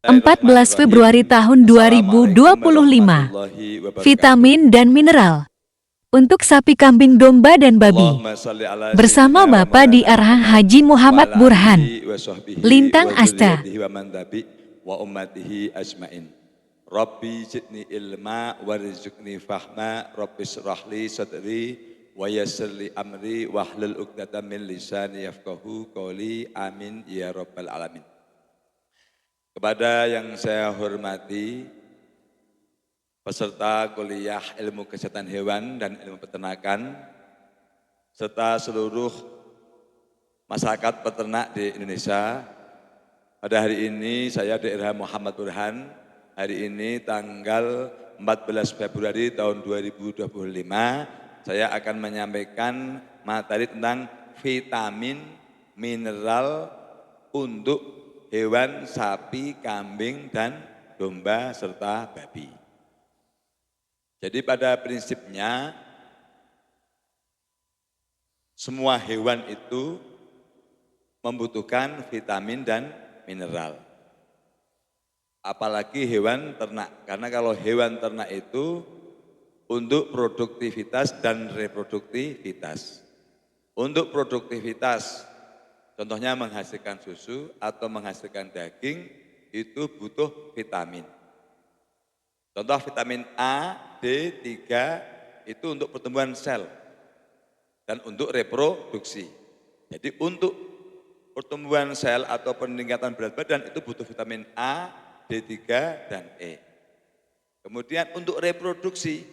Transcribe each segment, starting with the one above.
14 Februari tahun 2025. Vitamin dan mineral untuk sapi, kambing, domba, dan babi. Bersama Bapak di Arahan Haji Muhammad Burhan, Lintang Asta. Rabbi zidni ilma warzuqni fahma, Rabbi shrahli sadri wa yassirli amri wahlul 'uqdatam min lisani yafqahu qouli, amin ya rabbal alamin. Kepada yang saya hormati peserta kuliah ilmu kesehatan hewan dan ilmu peternakan, serta seluruh masyarakat peternak di Indonesia, pada hari ini saya Daerah Muhammad Burhan, hari ini tanggal 14 Februari tahun 2025, saya akan menyampaikan materi tentang vitamin mineral untuk hewan, sapi, kambing, dan domba, serta babi. Jadi pada prinsipnya, semua hewan itu membutuhkan vitamin dan mineral. Apalagi hewan ternak, karena kalau hewan ternak itu untuk produktivitas dan reproduktivitas. Untuk produktivitas, contohnya menghasilkan susu atau menghasilkan daging, itu butuh vitamin. Contoh vitamin A, D, 3 itu untuk pertumbuhan sel dan untuk reproduksi. Jadi untuk pertumbuhan sel atau peningkatan berat badan itu butuh vitamin A, D3, dan E. Kemudian untuk reproduksi,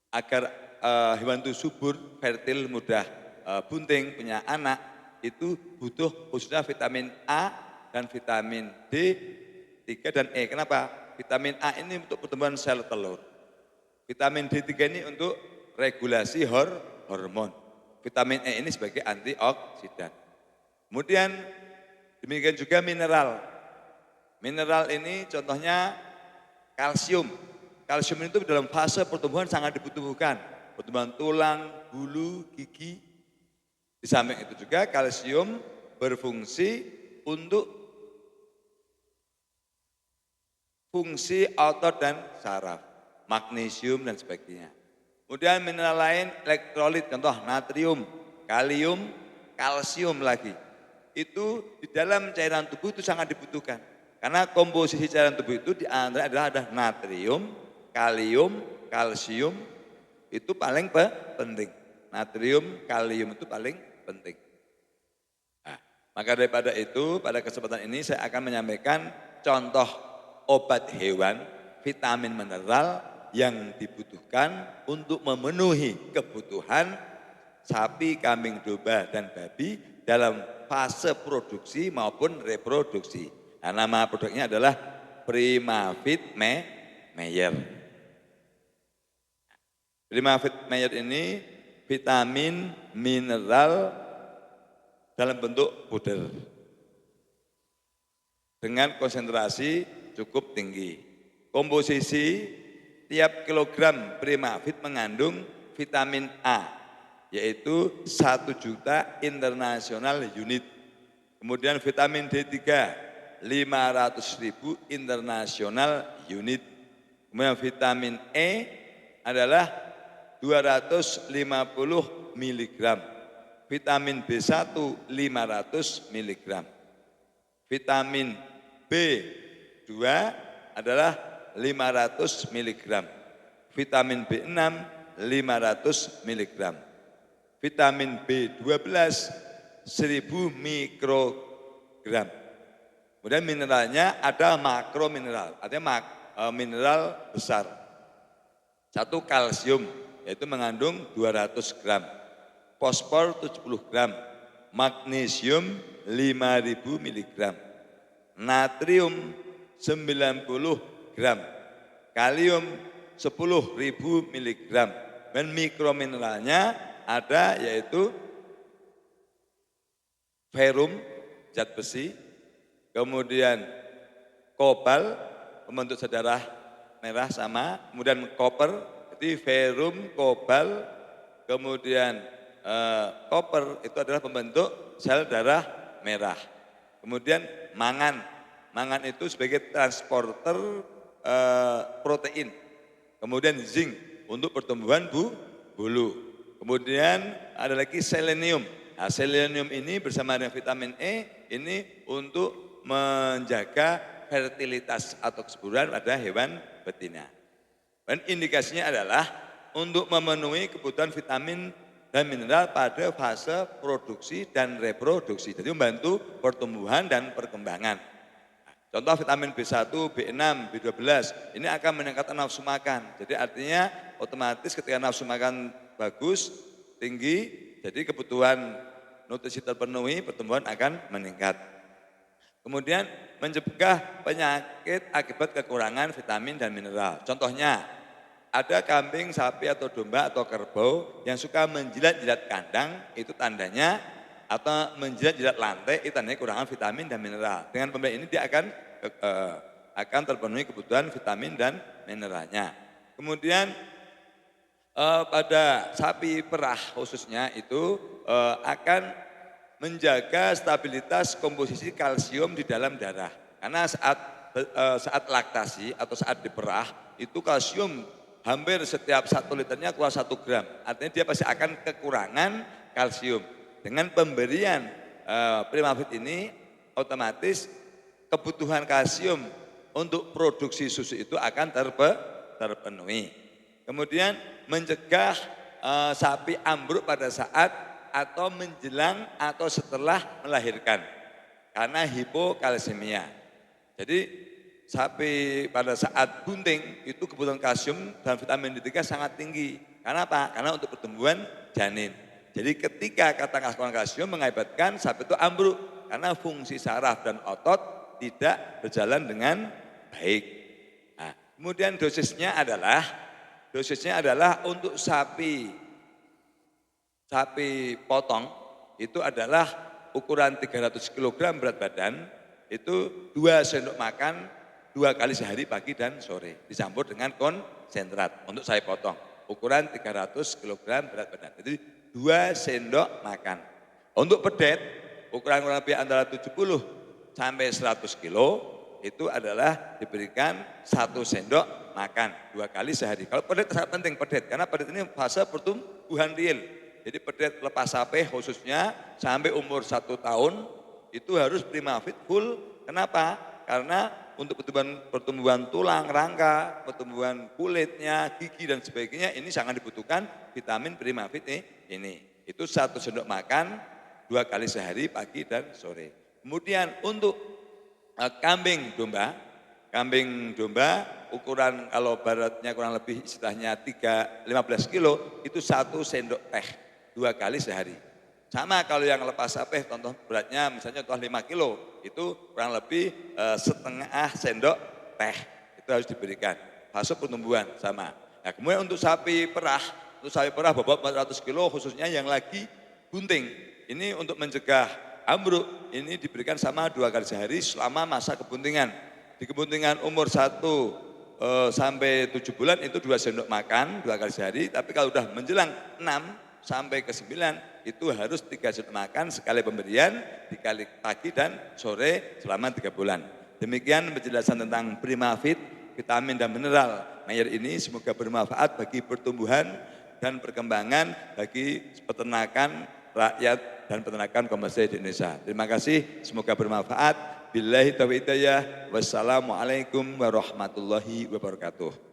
agar hewan itu subur, fertil, mudah bunting, punya anak, itu butuh khususnya vitamin A dan vitamin D3 dan E. Kenapa? Vitamin A ini untuk pertumbuhan sel telur. Vitamin D3 ini untuk regulasi hormon. Vitamin E ini sebagai antioksidan. Kemudian demikian juga mineral. Mineral ini contohnya kalsium. Kalsium itu dalam fase pertumbuhan sangat dibutuhkan. Pertumbuhan tulang, bulu, gigi. Di samping itu juga kalsium berfungsi untuk fungsi otot dan saraf, magnesium dan sebagainya. Kemudian mineral lain elektrolit, contoh natrium, kalium, kalsium lagi. Itu di dalam cairan tubuh itu sangat dibutuhkan. Karena komposisi cairan tubuh itu di antara adalah ada natrium, kalium, kalsium, itu paling penting. Natrium, kalium itu paling penting. Nah, maka daripada itu, pada kesempatan ini saya akan menyampaikan contoh obat hewan, vitamin mineral yang dibutuhkan untuk memenuhi kebutuhan sapi, kambing, domba, dan babi dalam fase produksi maupun reproduksi. Nah, nama produknya adalah Primavit Meyer. Primavit Meyer ini vitamin mineral dalam bentuk puder dengan konsentrasi cukup tinggi. Komposisi tiap kilogram Primavit mengandung vitamin A, yaitu 1 juta internasional unit. Kemudian vitamin D3, 500.000 internasional unit. Kemudian vitamin E adalah 250 mg. Vitamin B1 500 mg. Vitamin B2 adalah 500 mg. Vitamin B6 500 mg. Vitamin B12 1000 mikrogram. Kemudian mineralnya ada makromineral, artinya mineral besar. 1 kalsium, yaitu mengandung 200 gram. Fosfor 70 gram. Magnesium 5000 mg. Natrium 90 gram. Kalium 10.000 mg. Dan mikromineralnya ada yaitu ferum, zat besi, kemudian kobal, pembentuk darah merah sama, kemudian koper, jadi ferum, kobal, kemudian koper itu adalah pembentuk sel darah merah. Kemudian mangan mangan itu sebagai transporter protein. Kemudian zinc untuk pertumbuhan bulu. Kemudian ada lagi selenium. Nah, selenium ini bersama dengan vitamin E ini untuk menjaga fertilitas atau kesuburan pada hewan betina. Dan indikasinya adalah untuk memenuhi kebutuhan vitamin dan mineral pada fase produksi dan reproduksi. Jadi membantu pertumbuhan dan perkembangan. Contoh vitamin B1, B6, B12 ini akan meningkatkan nafsu makan. Jadi artinya otomatis ketika nafsu makan bagus, tinggi, jadi kebutuhan nutrisi terpenuhi, pertumbuhan akan meningkat. Kemudian mencegah penyakit akibat kekurangan vitamin dan mineral. Contohnya, ada kambing, sapi atau domba atau kerbau yang suka menjilat-jilat kandang, itu tandanya, atau menjilat-jilat lantai, itu tandanya kekurangan vitamin dan mineral. Dengan pemberian ini dia akan terpenuhi kebutuhan vitamin dan mineralnya. Kemudian pada sapi perah khususnya itu akan menjaga stabilitas komposisi kalsium di dalam darah. Karena saat laktasi atau saat diperah itu kalsium hampir setiap 1 liternya keluar 1 gram. Artinya dia pasti akan kekurangan kalsium. Dengan pemberian Primavit ini otomatis kebutuhan kalsium untuk produksi susu itu akan terpenuhi. Kemudian mencegah sapi ambruk pada saat atau menjelang atau setelah melahirkan karena hipokalsemia. Jadi sapi pada saat bunting itu kebutuhan kalsium dan vitamin D3 sangat tinggi. Karena apa? Karena untuk pertumbuhan janin. Jadi ketika kekurangan kalsium mengakibatkan sapi itu ambruk karena fungsi saraf dan otot tidak berjalan dengan baik. Nah, kemudian dosisnya adalah untuk sapi potong itu adalah ukuran 300 kg berat badan, itu 2 sendok makan 2 kali sehari pagi dan sore dicampur dengan konsentrat untuk sapi potong ukuran 300 kg berat badan. Jadi 2 sendok makan. Untuk pedet ukuran kurang lebih antara 70 sampai 100 kilo itu adalah diberikan 1 sendok makan 2 kali sehari. Kalau pedet sangat penting pedet karena pedet ini fase pertumbuhan real. Jadi pedet lepas sapi khususnya sampai umur 1 tahun itu harus Primavit full. Kenapa? Karena untuk pertumbuhan tulang, rangka, pertumbuhan kulitnya, gigi dan sebagainya ini sangat dibutuhkan vitamin Primavit ini. Itu 1 sendok makan 2 kali sehari pagi dan sore. Kemudian untuk kambing domba ukuran kalau baratnya kurang lebih istilahnya 15 kilo itu 1 sendok teh 2 kali sehari. Sama kalau yang lepas sapi, contoh beratnya misalnya contoh 5 kilo, itu kurang lebih setengah sendok teh, itu harus diberikan. Fase pertumbuhan sama. Nah, kemudian untuk sapi perah bobot 400 kilo khususnya yang lagi bunting, ini untuk mencegah ambruk, ini diberikan sama 2 kali sehari selama masa kebuntingan. Di kebuntingan umur 1 sampai 7 bulan itu 2 sendok makan 2 kali sehari, tapi kalau sudah menjelang 6 sampai ke 9 itu harus 3 sendok makan sekali pemberian dikali pagi dan sore selama 3 bulan. Demikian penjelasan tentang Primavit, vitamin dan mineral Mayer ini semoga bermanfaat bagi pertumbuhan dan perkembangan bagi peternakan rakyat dan peternakan komersil di Indonesia. Terima kasih, semoga bermanfaat. Billahi taufiq hidayah. Wassalamualaikum warahmatullahi wabarakatuh.